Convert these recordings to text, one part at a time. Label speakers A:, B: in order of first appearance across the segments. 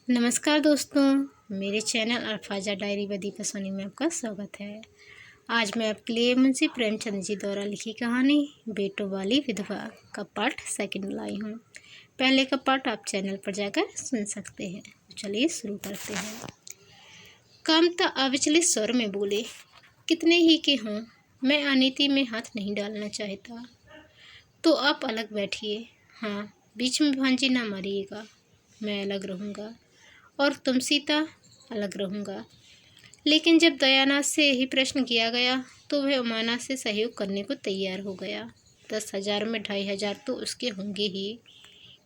A: नमस्कार दोस्तों, मेरे चैनल अल्फाजा डायरी व दीपा सोनी में आपका स्वागत है। आज मैं आपके लिए मुंशी प्रेमचंद जी द्वारा लिखी कहानी बेटों वाली विधवा का पार्ट सेकंड लाई हूँ। पहले का पार्ट आप चैनल पर जाकर सुन सकते हैं। चलिए शुरू करते हैं। कामता अविचलित स्वर में बोले, कितने ही के हों, मैं अनीति में हाथ नहीं डालना चाहता। तो आप अलग बैठिए। हाँ, बीच में भांजी ना मारिएगा। मैं अलग रहूँगा और तुम सीता अलग रहूँगा। लेकिन जब दयानाथ से यही प्रश्न किया गया तो वह उमानाथ से सहयोग करने को तैयार हो गया। 10,000 में 2,500 तो उसके होंगे ही।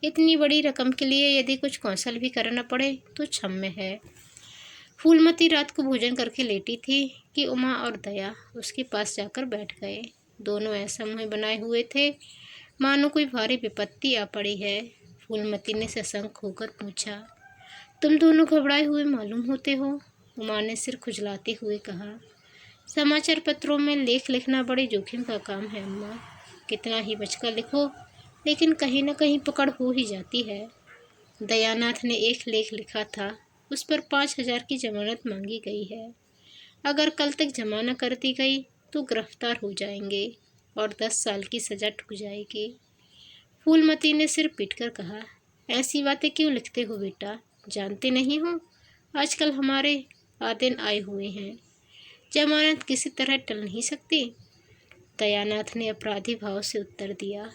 A: इतनी बड़ी रकम के लिए यदि कुछ कौशल भी करना पड़े तो क्षम्य है। फूलमती रात को भोजन करके लेटी थी कि उमा और दया उसके पास जाकर बैठ गए। दोनों ऐसा मुँह बनाए हुए थे मानो कोई भारी विपत्ति आ पड़ी है। फूलमती ने सशंक होकर पूछा, तुम दोनों घबराए हुए मालूम होते हो। उमा ने सिर खुजलाते हुए कहा, समाचार पत्रों में लेख लिखना बड़े जोखिम का काम है अम्मा। कितना ही बचकर लिखो लेकिन कहीं न कहीं पकड़ हो ही जाती है। दयानाथ ने एक लेख लिखा था, उस पर 5,000 की जमानत मांगी गई है। अगर कल तक जमा न कर दी गई तो गिरफ्तार हो जाएंगे और 10 साल की सजा ठुक जाएगी। फूलमती ने सिर पीटकर कहा, ऐसी बातें क्यों लिखते हो बेटा? जानते नहीं हो आजकल हमारे आदिन आए हुए हैं। जमानत किसी तरह टल नहीं सकती। दयानाथ ने अपराधी भाव से उत्तर दिया,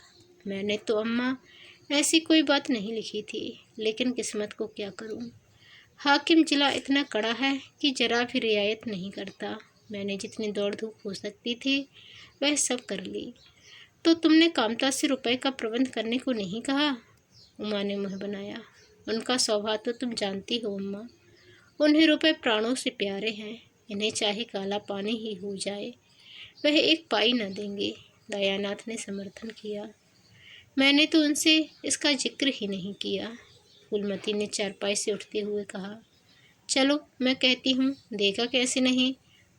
A: मैंने तो अम्मा ऐसी कोई बात नहीं लिखी थी, लेकिन किस्मत को क्या करूं। हाकिम जिला इतना कड़ा है कि जरा भी रियायत नहीं करता। मैंने जितनी दौड़ धूप हो सकती थी वह सब कर ली। तो तुमने कामता से रुपए का प्रबंध करने को नहीं कहा? उमा ने मुँह बनाया। उनका स्वभाव तो तुम जानती हो अम्मा। उन्हें रुपए प्राणों से प्यारे हैं। इन्हें चाहे काला पानी ही हो जाए वह एक पाई न देंगे। दयानाथ ने समर्थन किया। मैंने तो उनसे इसका जिक्र ही नहीं किया। फूलमती ने चारपाई से उठते हुए कहा, चलो मैं कहती हूँ, देगा कैसे नहीं।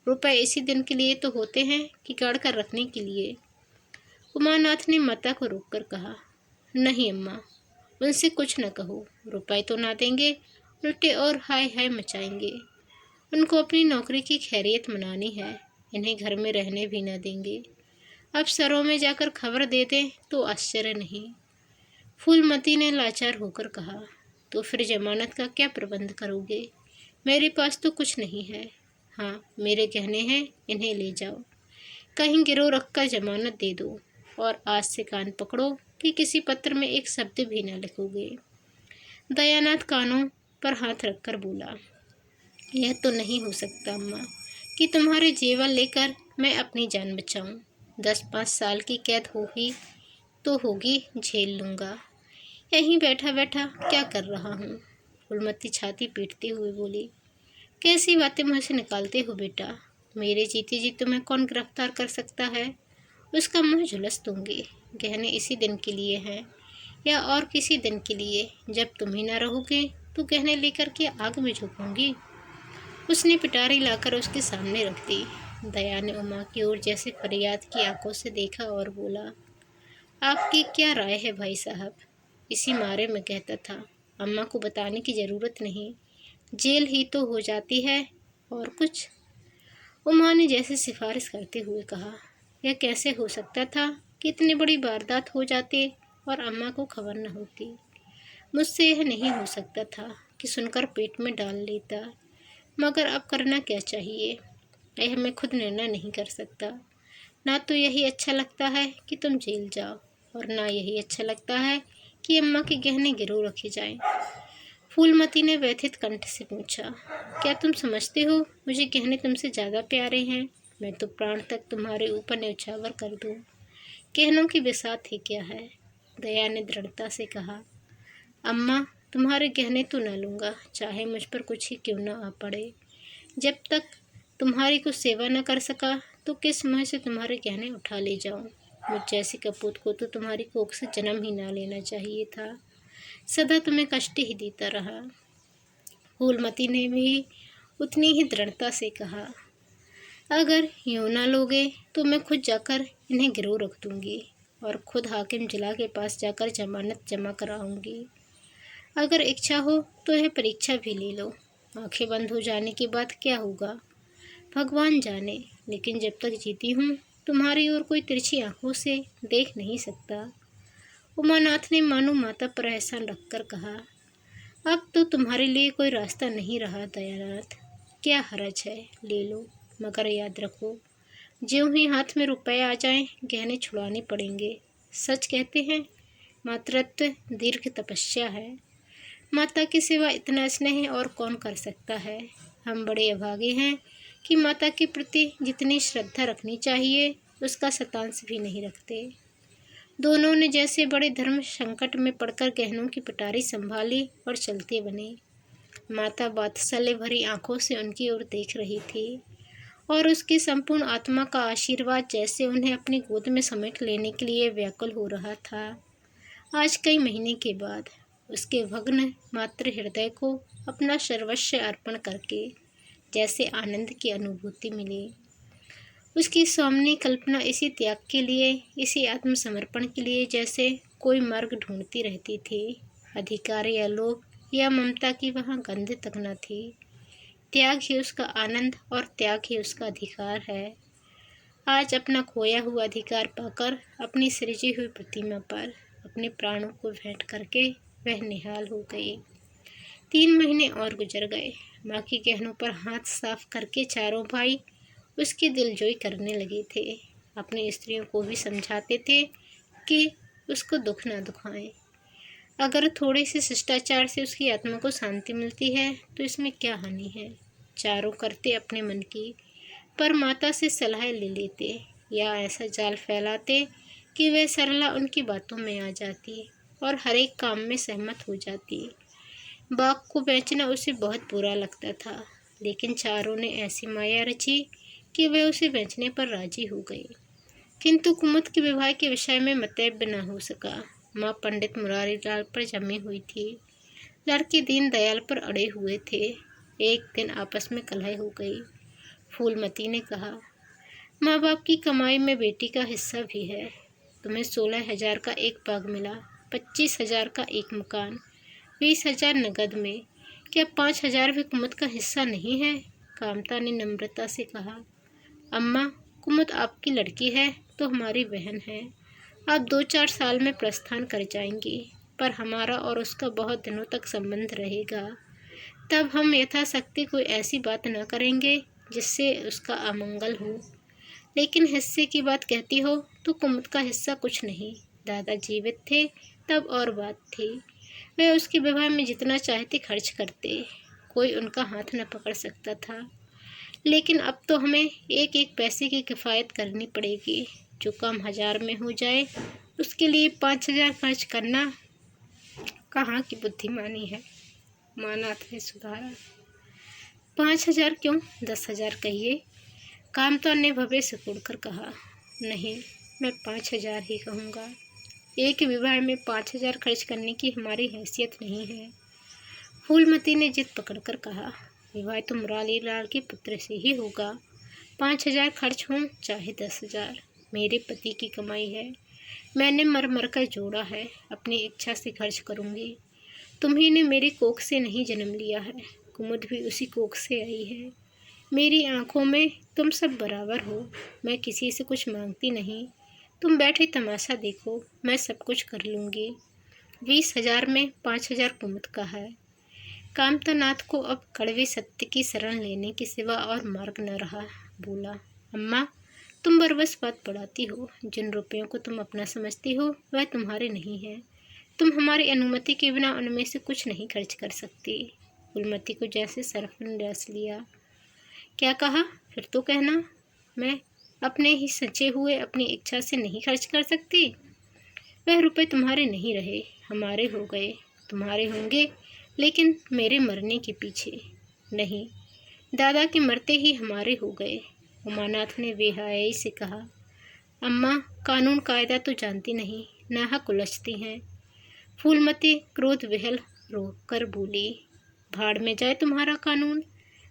A: रुपए इसी दिन के लिए तो होते हैं कि गाड़ कर रखने के लिए। उमानाथ ने माता को रोककर कहा, नहीं अम्मा, उनसे कुछ न कहो। रुपए तो ना देंगे, उल्टे और हाय हाय मचाएंगे। उनको अपनी नौकरी की खैरियत मनानी है। इन्हें घर में रहने भी न देंगे। अब सरों में जाकर खबर दे दें तो आश्चर्य नहीं। फूलमती ने लाचार होकर कहा, तो फिर जमानत का क्या प्रबंध करोगे? मेरे पास तो कुछ नहीं है। हाँ, मेरे गहने हैं, इन्हें ले जाओ। कहीं गिरोह रखकर जमानत दे दो और आज से कान पकड़ो कि किसी पत्र में एक शब्द भी न लिखोगे। दयानाथ कानों पर हाथ रखकर बोला, यह तो नहीं हो सकता अम्मा कि तुम्हारे जेवर लेकर मैं अपनी जान बचाऊं। 10-5 साल की कैद होगी तो होगी, झेल लूँगा। यहीं बैठा बैठा क्या कर रहा हूँ। फूलमती छाती पीटते हुए बोली, कैसी बातें मुँह से निकालते हो बेटा। मेरे जीते जी तुम्हें कौन गिरफ्तार कर सकता है? उसका मुँह झुलस दूंगी। गहने इसी दिन के लिए हैं या और किसी दिन के लिए? जब तुम ही ना रहोगे तो गहने लेकर के आग में झोंकूंगी। उसने पिटारी लाकर उसके सामने रख दी। दया ने उमा की ओर जैसे फरियाद की आंखों से देखा और बोला, आपकी क्या राय है भाई साहब? इसी मारे में कहता था, अम्मा को बताने की ज़रूरत नहीं, जेल ही तो हो जाती है और कुछ। उमा ने जैसे सिफारिश करते हुए कहा, यह कैसे हो सकता था कि इतनी बड़ी वारदात हो जाती और अम्मा को खबर न होती। मुझसे यह नहीं हो सकता था कि सुनकर पेट में डाल लेता, मगर अब करना क्या चाहिए यह मैं खुद निर्णय नहीं कर सकता। ना तो यही अच्छा लगता है कि तुम जेल जाओ और ना यही अच्छा लगता है कि अम्मा के गहने गिरोह रखे जाएं। फूलमती ने व्यथित कंठ से पूछा, क्या तुम समझते हो मुझे गहने तुमसे ज़्यादा प्यारे हैं? मैं तो प्राण तक तुम्हारे ऊपर न्यौछावर कर दूँ। गहनों की बिसात ही क्या है? दया ने दृढ़ता से कहा, अम्मा तुम्हारे गहने तो न लूँगा, चाहे मुझ पर कुछ ही क्यों न आ पड़े। जब तक तुम्हारी कुछ सेवा न कर सका तो किस मुँह से तुम्हारे गहने उठा ले जाऊँ। मुझ जैसी कपूत को तो तुम्हारी कोख से जन्म ही ना लेना चाहिए था। सदा तुम्हें कष्ट ही देता रहा। फूलमती ने भी उतनी ही दृढ़ता से कहा, अगर यूँ ना लोगे तो मैं खुद जाकर इन्हें गिरोह रख दूँगी और खुद हाकिम जिला के पास जाकर जमानत जमा कराऊँगी। अगर इच्छा हो तो यह परीक्षा भी ले लो। आंखें बंद हो जाने के बाद क्या होगा भगवान जाने, लेकिन जब तक जीती हूँ तुम्हारी ओर कोई तिरछी आंखों से देख नहीं सकता। उमानाथ ने मानो माता पर एहसान रखकर कहा। अब तो तुम्हारे लिए कोई रास्ता नहीं रहा दयानाथ। क्या हरज है, ले लो, मगर याद रखो ज्यों ही हाथ में रुपए आ जाएं गहने छुड़ाने पड़ेंगे। सच कहते हैं मातृत्व दीर्घ तपस्या है। माता के सिवा इतना स्नेह और कौन कर सकता है। हम बड़े अभागे हैं कि माता के प्रति जितनी श्रद्धा रखनी चाहिए उसका शतांश भी नहीं रखते। दोनों ने जैसे बड़े धर्म संकट में पड़कर गहनों की पिटारी संभाली और चलते बने। माता वात्सल्य भरी आंखों से उनकी ओर देख रही थी और उसकी संपूर्ण आत्मा का आशीर्वाद जैसे उन्हें अपनी गोद में समेट लेने के लिए व्याकुल हो रहा था। आज कई महीने के बाद उसके भग्न मातृ हृदय को अपना सर्वस्व अर्पण करके जैसे आनंद की अनुभूति मिली। उसकी स्वामिनी कल्पना इसी त्याग के लिए, इसी आत्मसमर्पण के लिए जैसे कोई मार्ग ढूंढती रहती थी। अधिकार या लोभ या ममता की वहाँ गंध तक न थी। त्याग ही उसका आनंद और त्याग ही उसका अधिकार है। आज अपना खोया हुआ अधिकार पाकर अपनी सृजी हुई प्रतिमा पर अपने प्राणों को भेंट करके वह निहाल हो गई। 3 महीने और गुजर गए। माँ के गहनों पर हाथ साफ करके चारों भाई उसकी दिलजोई करने लगे थे। अपनी स्त्रियों को भी समझाते थे कि उसको दुख ना दुखाएं। अगर थोड़े से शिष्टाचार से उसकी आत्मा को शांति मिलती है तो इसमें क्या हानि है। चारों करते अपने मन की, पर माता से सलाह ले लेते या ऐसा जाल फैलाते कि वह सरला उनकी बातों में आ जाती और हर एक काम में सहमत हो जाती। बाग को बेचना उसे बहुत बुरा लगता था, लेकिन चारों ने ऐसी माया रची कि वह उसे बेचने पर राजी हो गई। किंतु कुमुद के विवाह के विषय में मतैब न हो सका। माँ पंडित मुरारी लाल पर जमी हुई थी। लड़के दीन दयाल पर अड़े हुए थे। एक दिन आपस में कलह हो गई। फूलमती ने कहा, माँ बाप की कमाई में बेटी का हिस्सा भी है। तुम्हें 16,000 का एक बाग मिला, 25,000 का एक मकान, 20,000 नगद में, क्या 5,000 भी कुमुद का हिस्सा नहीं है। कामता ने नम्रता से कहा, अम्मा, कुमुद आपकी लड़की है तो हमारी बहन है। आप 2-4 साल में प्रस्थान कर जाएंगी, पर हमारा और उसका बहुत दिनों तक संबंध रहेगा। तब हम यथाशक्ति कोई ऐसी बात न करेंगे जिससे उसका अमंगल हो। लेकिन हिस्से की बात कहती हो तो कुमुद का हिस्सा कुछ नहीं। दादा जीवित थे तब और बात थी। वे उसके विवाह में जितना चाहते खर्च करते, कोई उनका हाथ न पकड़ सकता था। लेकिन अब तो हमें एक एक पैसे की किफ़ायत करनी पड़ेगी। जो काम 1000 में हो जाए उसके लिए 5,000 खर्च करना कहाँ की बुद्धिमानी है। मानाथ ने सुधारा। 5,000 क्यों, 10,000 कहिए। कामता ने भव्य से मुड़कर कहा, नहीं, मैं 5,000 ही कहूँगा। एक विवाह में 5,000 खर्च करने की हमारी हैसियत नहीं है। फूलमती ने जिद पकड़कर कहा, विवाह तो मुरारी लाल के पुत्र से ही होगा। 5,000 खर्च हों चाहे 10,000, मेरे पति की कमाई है। मैंने मर मर कर जोड़ा है, अपनी इच्छा से खर्च करूँगी। तुम्ही ने मेरी कोख से नहीं जन्म लिया है, कुमुद भी उसी कोख से आई है। मेरी आंखों में तुम सब बराबर हो। मैं किसी से कुछ मांगती नहीं। तुम बैठे तमाशा देखो, मैं सब कुछ कर लूँगी। 20,000 में 5,000 कुमुद का है। कामतानाथ को अब कड़वे सत्य की शरण लेने के सिवा और मार्ग न रहा। बोला, अम्मा, तुम बरबस बात बढ़ाती हो। जिन रुपयों को तुम अपना समझती हो वह तुम्हारे नहीं है। तुम हमारी अनुमति के बिना उनमें से कुछ नहीं खर्च कर सकती। फूलमती को जैसे सरफ ने डस लिया। क्या कहा, फिर तो कहना। मैं अपने ही सचे हुए अपनी इच्छा से नहीं खर्च कर सकती। वह रुपए तुम्हारे नहीं रहे, हमारे हो गए। तुम्हारे होंगे लेकिन मेरे मरने के पीछे नहीं। दादा के मरते ही हमारे हो गए। उमानाथ ने बेहयाई से कहा, अम्मा, कानून कायदा तो जानती नहीं, नाहक उलझती हैं। फूलमती क्रोध विहल रोक कर बोली, भाड़ में जाए तुम्हारा कानून।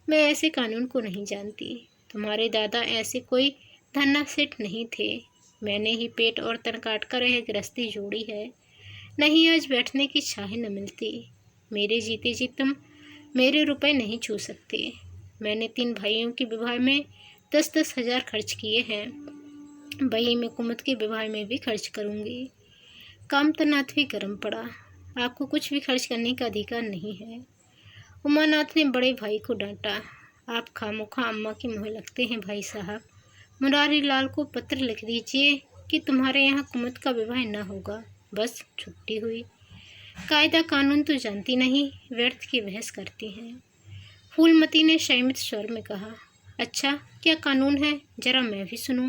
A: मैं ऐसे कानून को नहीं जानती। तुम्हारे दादा ऐसे कोई धन्ना सेठ नहीं थे। मैंने ही पेट और तन काट कर यह गृहस्थी जोड़ी है। नहीं आज बैठने की छाह न मिलती। मेरे जीते जी तुम मेरे रुपए नहीं छू सकते। मैंने 3 भाइयों के विवाह में 10-10 हजार खर्च किए हैं। वही मैं कुमुद के विवाह में भी खर्च करूंगी। कामतनाथ भी गर्म पड़ा। आपको कुछ भी खर्च करने का अधिकार नहीं है। उमानाथ ने बड़े भाई को डांटा। आप खामोखा अम्मा के मुँह लगते हैं भाई साहब। मुरारी लाल को पत्र लिख दीजिए कि तुम्हारे यहाँ कुमुद का विवाह न होगा। बस छुट्टी हुई। कायदा कानून तो जानती नहीं, व्यर्थ की बहस करती हैं। फूलमती ने संयमित स्वर में कहा, अच्छा क्या कानून है, जरा मैं भी सुनूं।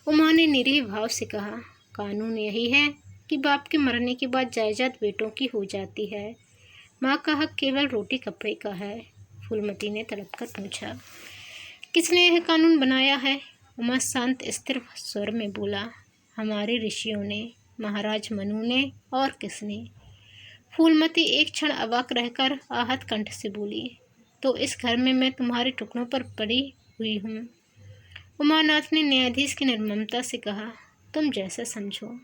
A: उमा ने निरीह भाव से कहा, कानून यही है कि बाप के मरने के बाद जायदाद बेटों की हो जाती है। माँ का हक केवल रोटी कपड़े का है। फूलमती ने तड़प कर पूछा, किसने यह कानून बनाया है? उमा शांत स्थिर स्वर में बोला, हमारे ऋषियों ने, महाराज मनु ने, और किसने? फूलमती एक क्षण अवाक रहकर आहत कंठ से बोली, तो इस घर में मैं तुम्हारे टुकड़ों पर पड़ी हुई हूँ। उमानाथ ने न्यायाधीश की निर्ममता से कहा, तुम जैसा समझो।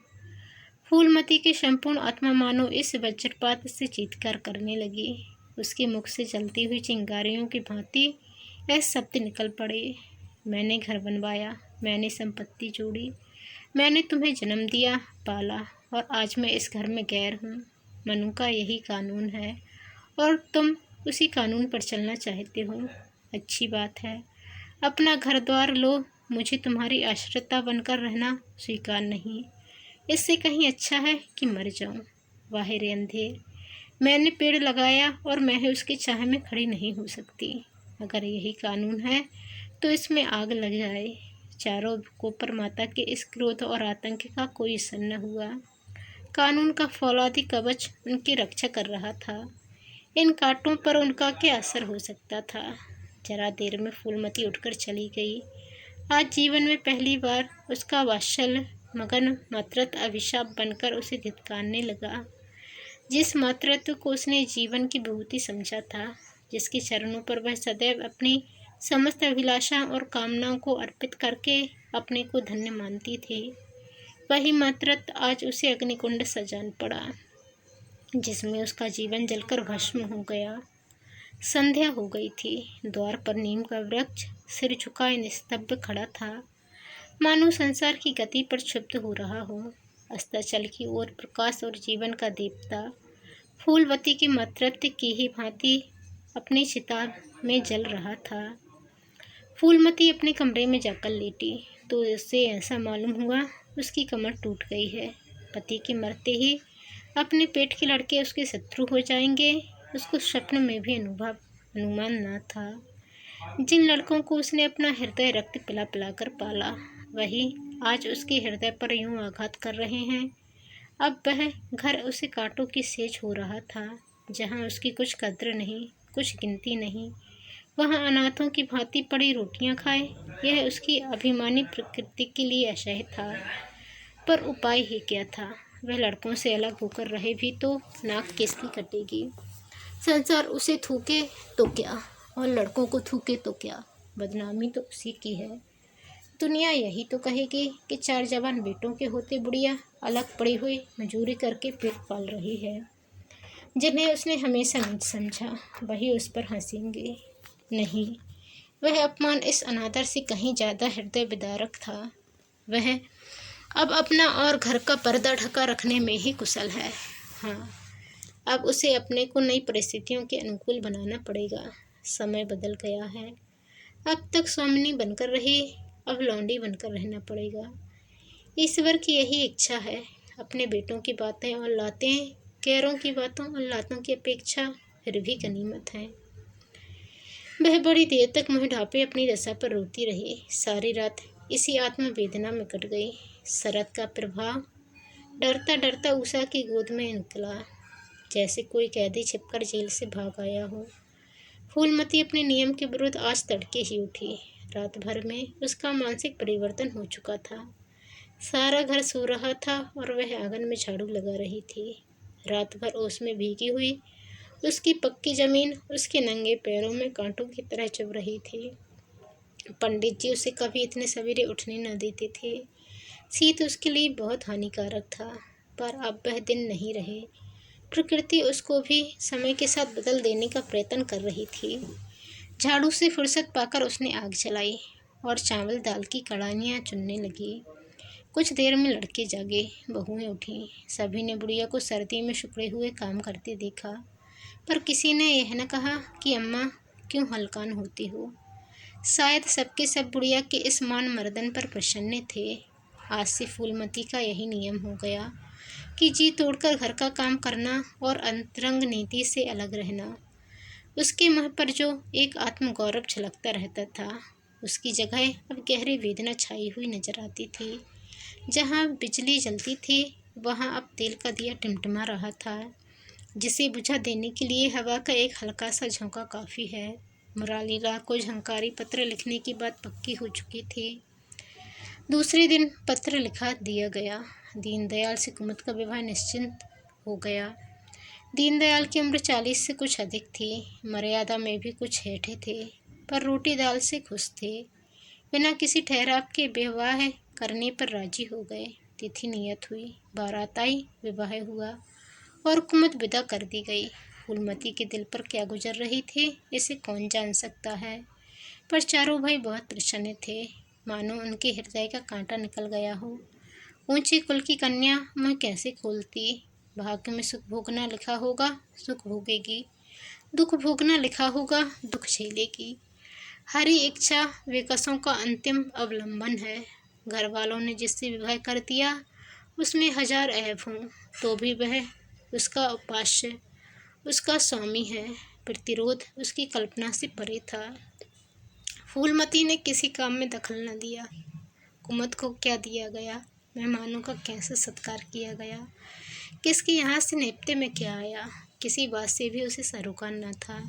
A: फूलमती की संपूर्ण आत्मा मानो इस वज्रपात से चीत्कार करने लगी। उसके मुख से जलती हुई चिंगारियों की भांति ऐसे शब्द निकल पड़े, मैंने घर बनवाया, मैंने संपत्ति जोड़ी, मैंने तुम्हें जन्म दिया, पाला, और आज मैं इस घर में गैर हूँ। मनु का यही कानून है और तुम उसी कानून पर चलना चाहते हो। अच्छी बात है, अपना घर द्वार लो, मुझे तुम्हारी आश्रिता बनकर रहना स्वीकार नहीं। इससे कहीं अच्छा है कि मर जाऊं। वाहे रे अंधेर, मैंने पेड़ लगाया और मैं उसकी छाया में खड़ी नहीं हो सकती। अगर यही कानून है तो इसमें आग लग जाए। चारों को पर माता के इस क्रोध और आतंक का कोई असर न हुआ। कानून का फौलादी कवच उनकी रक्षा कर रहा था। इन कांटों पर उनका क्या असर हो सकता था? जरा देर में फूलमती उठकर चली गई। आज जीवन में पहली बार उसका वात्सल्य मगन मातृत्व अभिशाप बनकर उसे धिक्कारने लगा। जिस मातृत्व को उसने जीवन की विभूति समझा था, जिसके चरणों पर वह सदैव अपनी समस्त अभिलाषा और कामनाओं को अर्पित करके अपने को धन्य मानती थी, वही मातृत्व आज उसे अग्निकुंड सा जान पड़ा, जिसमें उसका जीवन जलकर भस्म हो गया। संध्या हो गई थी। द्वार पर नीम का वृक्ष सिर झुकाए निस्तब्ध खड़ा था, मानो संसार की गति पर क्षुब्ध हो रहा हो। अस्ताचल की ओर प्रकाश और जीवन का देवता फूलवती के मातृत्व की ही भांति अपनी चिता में जल रहा था। फूलमती अपने कमरे में जाकर लेटी तो उससे ऐसा मालूम हुआ उसकी कमर टूट गई है। पति के मरते ही अपने पेट के लड़के उसके शत्रु हो जाएंगे, उसको स्वप्न में भी अनुमान न था। जिन लड़कों को उसने अपना हृदय रक्त पिला पिला कर पाला, वही आज उसके हृदय पर यूं आघात कर रहे हैं। अब वह घर उसे कांटों की सेज हो रहा था, जहाँ उसकी कुछ कद्र नहीं, कुछ गिनती नहीं। वहाँ अनाथों की भांति पड़ी रोटियां खाए, यह उसकी अभिमानी प्रकृति के लिए असह्य था। पर उपाय ही क्या था? वह लड़कों से अलग होकर रहे भी तो नाक किसकी कटेगी? संसार उसे थूके तो क्या और लड़कों को थूके तो क्या, बदनामी तो उसी की है। दुनिया यही तो कहेगी कि 4 जवान बेटों के होते बुढ़िया अलग पड़ी हुई मजूरी करके पेट पाल रही है। जिन्हें उसने हमेशा नीच समझा, वही उस पर हंसेंगे। नहीं, वह अपमान इस अनादर से कहीं ज़्यादा हृदय विदारक था। वह अब अपना और घर का पर्दा ढका रखने में ही कुशल है। हाँ, अब उसे अपने को नई परिस्थितियों के अनुकूल बनाना पड़ेगा। समय बदल गया है। अब तक स्वामिनी बनकर रही, अब लौंडी बनकर रहना पड़ेगा। ईश्वर की यही इच्छा है। अपने बेटों की बातें और लातें गैरों की बातों और लातों की अपेक्षा फिर भी गनीमत है। वह बड़ी देर तक मुँह ढांपे अपनी दशा पर रोती रही। सारी रात इसी आत्मवेदना में कट गई। शरद का प्रभाव डरता डरता उषा की गोद में निकला, जैसे कोई कैदी छिपकर जेल से भाग आया हो। फूलमती अपने नियम के विरुद्ध आज तड़के ही उठी। रात भर में उसका मानसिक परिवर्तन हो चुका था। सारा घर सो रहा था और वह आंगन में झाड़ू लगा रही थी। रात भर ओस में भीगी हुई उसकी पक्की जमीन उसके नंगे पैरों में कांटों की तरह चुभ रही थी। पंडित जी उसे कभी इतने सवेरे उठने न देते थे। शीत उसके लिए बहुत हानिकारक था, पर अब वह दिन नहीं रहे। प्रकृति उसको भी समय के साथ बदल देने का प्रयत्न कर रही थी। झाड़ू से फुर्सत पाकर उसने आग जलाई और चावल दाल की कड़ाहियाँ चुनने लगी। कुछ देर में लड़के जागे, बहुएं उठीं। सभी ने बुढ़िया को सर्दी में सिकुड़े हुए काम करते देखा, पर किसी ने यह न कहा कि अम्मा क्यों हलकान होती हो। शायद सबके सब बुढ़िया के इस मान मर्दन पर प्रसन्न थे। आज से फूलमती का यही नियम हो गया कि जी तोड़कर घर का काम करना और अंतरंग नीति से अलग रहना। उसके मुँह पर जो एक आत्मगौरव झलकता रहता था, उसकी जगह अब गहरी वेदना छाई हुई नजर आती थी। जहाँ बिजली जलती थी, वहाँ अब तेल का दिया टिमटिमा रहा था, जिसे बुझा देने के लिए हवा का एक हल्का सा झोंका काफ़ी है। मुरारीलाल को झंकारी पत्र लिखने की बात पक्की हो चुकी थी। दूसरे दिन पत्र लिखा दिया गया। दीनदयाल से कुमुद का विवाह निश्चित हो गया। दीनदयाल की उम्र 40 से कुछ अधिक थी, मर्यादा में भी कुछ हेठे थे, पर रोटी दाल से खुश थे। बिना किसी ठहराव के विवाह करने पर राजी हो गए। तिथि नियत हुई, बारात आई, विवाह हुआ और कुमुद विदा कर दी गई। फूलमती के दिल पर क्या गुजर रही थी, इसे कौन जान सकता है, पर चारों भाई बहुत प्रसन्न थे, मानो उनके हृदय का कांटा निकल गया हो। ऊंचे कुल की कन्या मुँह कैसे खोलती। भाग्य में सुख भोगना लिखा होगा, सुख भोगेगी। दुख भोगना लिखा होगा, दुख झेलेगी। हरी इच्छा विकसों का अंतिम अवलंबन है। घर वालों ने जिससे विवाह कर दिया, उसमें 1000 ऐब हों तो भी वह उसका उपास्य, उसका स्वामी है। प्रतिरोध उसकी कल्पना से परे था। फूलमती ने किसी काम में दखल न दिया। कुमुद को क्या दिया गया, मेहमानों का कैसे सत्कार किया गया, किसके यहाँ से नेपते में क्या आया, किसी बात से भी उसे सरोकार न था।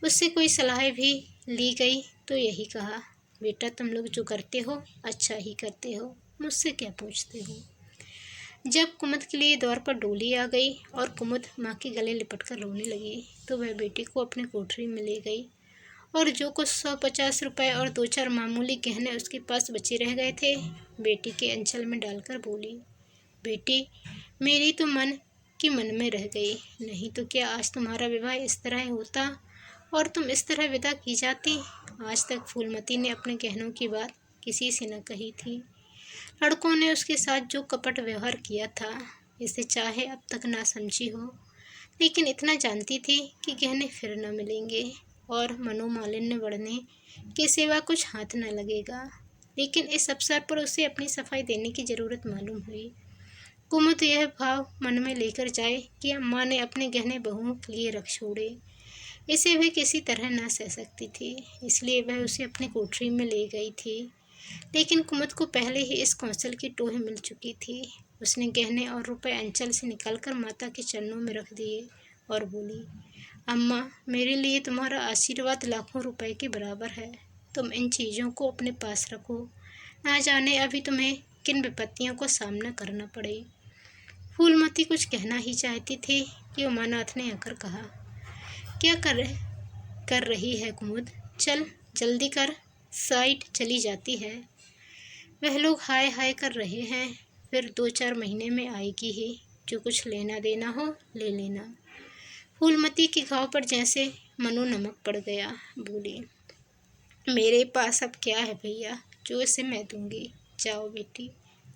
A: उससे कोई सलाह भी ली गई तो यही कहा, बेटा तुम लोग जो करते हो अच्छा ही करते हो, मुझसे क्या पूछते हो। जब कुमुद के लिए द्वार पर डोली आ गई और कुमुद माँ के गले लिपटकर रोने लगी, तो वह बेटी को अपने कोठरी में ले गई और जो कुछ 150 रुपए और 2-4 मामूली गहने उसके पास बचे रह गए थे, बेटी के अंचल में डालकर बोली, बेटी मेरी तो मन की मन में रह गई, नहीं तो क्या आज तुम्हारा विवाह इस तरह होता और तुम इस तरह विदा की जाती। आज तक फूलमती ने अपने गहनों की बात किसी से न कही थी। लड़कों ने उसके साथ जो कपट व्यवहार किया था, इसे चाहे अब तक ना समझी हो, लेकिन इतना जानती थी कि गहने फिर न मिलेंगे और मनोमालिन्य बढ़ने के सिवा कुछ हाथ न लगेगा। लेकिन इस अवसर पर उसे अपनी सफाई देने की जरूरत मालूम हुई। कुमुद यह भाव मन में लेकर जाए कि अम्मा ने अपने गहने बहुओं के लिए रख छोड़े, इसे वह किसी तरह न सह सकती थी, इसलिए वह उसे अपनी कोठरी में ले गई थी। लेकिन कुमुद को पहले ही इस कौशल की टोह मिल चुकी थी। उसने गहने और रुपए अंचल से निकालकर माता के चरणों में रख दिए और बोली, अम्मा मेरे लिए तुम्हारा आशीर्वाद लाखों रुपए के बराबर है, तुम इन चीज़ों को अपने पास रखो, ना जाने अभी तुम्हें किन विपत्तियों का सामना करना पड़े। फूलमती कुछ कहना ही चाहती थी कि उमानाथ ने आकर कहा, क्या कर रही है कुमुद, चल जल्दी कर, साइड चली जाती है। वह लोग हाय हाय कर रहे हैं, फिर 2-4 महीने में आएगी ही, जो कुछ लेना देना हो ले लेना। फूलमती के घाव पर जैसे मनो नमक पड़ गया, बोली, मेरे पास अब क्या है भैया, जो इसे मैं दूंगी, जाओ बेटी,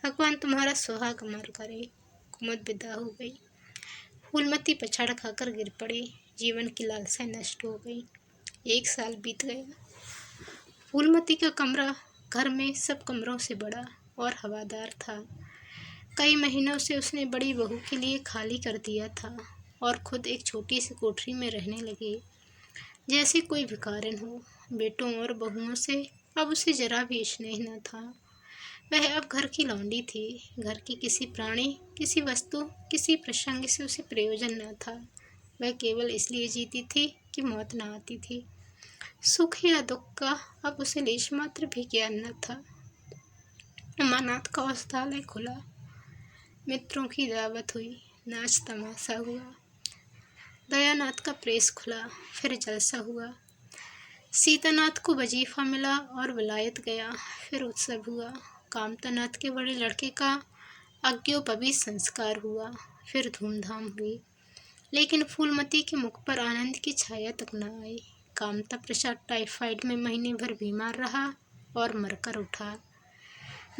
A: भगवान तुम्हारा सुहाग अमर करे। कुमुद विदा हो गई। फूलमती पछाड़ खाकर गिर पड़ी, जीवन की लालसा नष्ट हो गई। 1 साल बीत गया। फूलमती का कमरा घर में सब कमरों से बड़ा और हवादार था। कई महीनों से उसने बड़ी बहू के लिए खाली कर दिया था और खुद एक छोटी सी कोठरी में रहने लगी, जैसे कोई भिखारिन हो। बेटों और बहुओं से अब उसे जरा भी स्नेह न था। वह अब घर की लौंडी थी। घर की किसी प्राणी, किसी वस्तु, किसी प्रसंग से उसे प्रयोजन न था। वह केवल इसलिए जीती थी कि मौत न आती थी। सुख या दुख का अब उसे लेश मात्र भी ज्ञान न था। उमानाथ का औषधालय खुला, मित्रों की दावत हुई, नाच तमाशा हुआ। दयानाथ का प्रेस खुला, फिर जलसा हुआ। सीतानाथ को वजीफा मिला और विलायत गया, फिर उत्सव हुआ। कामतानाथ के बड़े लड़के का अज्ञोपवीत संस्कार हुआ, फिर धूमधाम हुई। लेकिन फूलमती के मुख पर आनंद की छाया तक न आई। कामता प्रसाद टाइफाइड में महीने भर बीमार रहा और मरकर उठा।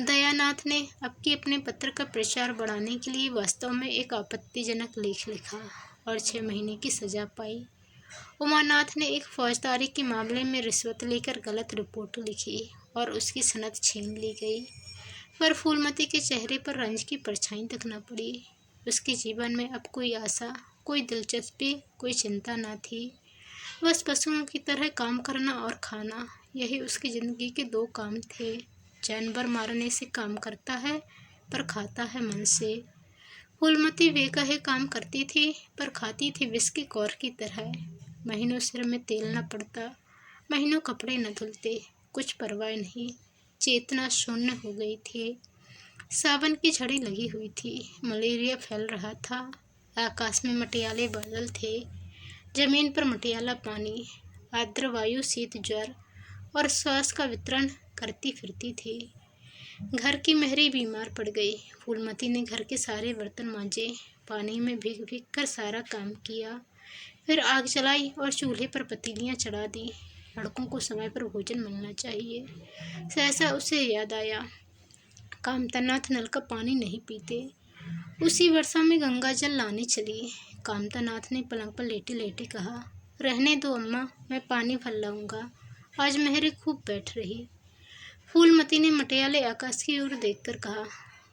A: दयानाथ ने अपने पत्र का प्रचार बढ़ाने के लिए वास्तव में एक आपत्तिजनक लेख लिखा और 6 महीने की सजा पाई। उमानाथ ने एक फौजदारी के मामले में रिश्वत लेकर गलत रिपोर्ट लिखी और उसकी सनद छीन ली गई, पर फूलमती के चेहरे पर रंज की परछाई तक न पड़ी। उसके जीवन में अब कोई आशा, कोई दिलचस्पी, कोई चिंता न थी। बस पशुओं की तरह काम करना और खाना, यही उसकी जिंदगी के 2 काम थे। जानवर मारने से काम करता है, पर खाता है मन से। फूलमती बेकहे काम करती थी, पर खाती थी विष की कौर की तरह। महीनों सिर में तेल न पड़ता, महीनों कपड़े न धुलते, कुछ परवाह नहीं। चेतना शून्य हो गई थी। सावन की झड़ी लगी हुई थी, मलेरिया फैल रहा था। आकाश में मटियाले बादल थे, जमीन पर मटियाला पानी, आर्द्र वायु शीत ज्वर और श्वास का वितरण करती फिरती थी। घर की मेहरी बीमार पड़ गई। फूलमती ने घर के सारे बर्तन मांजे, पानी में भीग भीग कर सारा काम किया, फिर आग जलाई और चूल्हे पर पतीलियां चढ़ा दी। लड़कों को समय पर भोजन मिलना चाहिए। सहसा उसे याद आया, कामतानाथ नल का पानी नहीं पीते। उसी वर्षा में गंगा जल लाने चली। कामतानाथ ने पलंग पर लेटे लेटे कहा, रहने दो अम्मा, मैं पानी भर लाऊंगा, आज मेहरी खूब बैठ रही। फूलमती ने मटियाले आकाश की ओर देखकर कहा,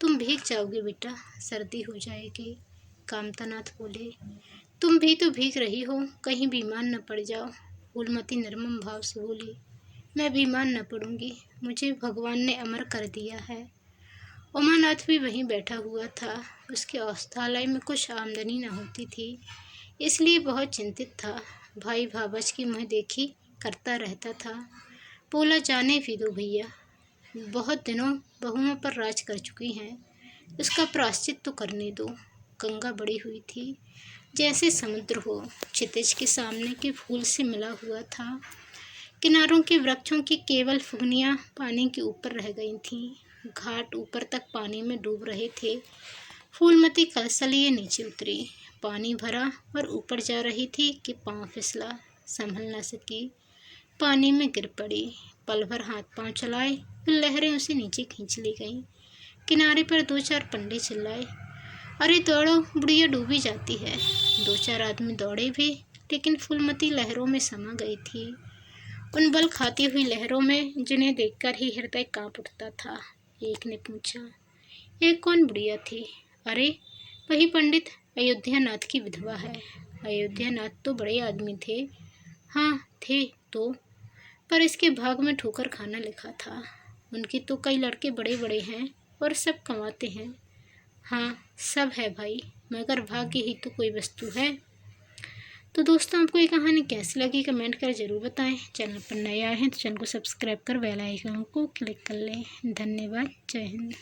A: तुम भीग जाओगे बेटा, सर्दी हो जाएगी। कामतानाथ बोले, तुम भी तो भीग रही हो, कहीं बीमार न पड़ जाओ। फूलमती निर्मम भाव से बोली, मैं बीमार न पड़ूंगी, मुझे भगवान ने अमर कर दिया है। उमानाथ भी वहीं बैठा हुआ था। उसके औषधालय में कुछ आमदनी न होती थी, इसलिए बहुत चिंतित था। भाई भावच की मुँह देखी करता रहता था। बोला, जाने भी दो भैया, बहुत दिनों बहुओं पर राज कर चुकी हैं, उसका प्रायश्चित तो करने दो। गंगा बड़ी हुई थी, जैसे समुद्र हो, क्षितिज के सामने के फूल से मिला हुआ था। किनारों के वृक्षों की केवल फुगनियाँ पानी के ऊपर रह गई थीं। घाट ऊपर तक पानी में डूब रहे थे। फूलमती कलसलिए नीचे उतरी, पानी भरा और ऊपर जा रही थी कि पाँव फिसला, संभल न सकी, पानी में गिर पड़ी। पल भर हाथ पांव चलाए, फिर लहरें उसे नीचे खींच ले गईं। किनारे पर 2-4 पंडे चिल्लाए, अरे दौड़ो, बुढ़िया डूबी जाती है। 2-4 आदमी दौड़े भी, लेकिन फूलमती लहरों में समा गई थी, उन बल खाती हुई लहरों में जिन्हें देखकर ही हृदय कांप उठता था। एक ने पूछा, ये कौन बुढ़िया थी? अरे वही पंडित अयोध्यानाथ की विधवा है। अयोध्यानाथ तो बड़े आदमी थे। हाँ थे तो, पर इसके भाग में ठोकर खाना लिखा था। उनके तो कई लड़के बड़े बड़े हैं और सब कमाते हैं। हाँ सब है भाई, मगर भाग्य ही तो कोई वस्तु है। तो दोस्तों, आपको ये कहानी कैसी लगी कमेंट कर ज़रूर बताएं। चैनल पर नए आए हैं तो चैनल को सब्सक्राइब कर बेल आइकन को क्लिक कर लें। धन्यवाद। जय हिंद।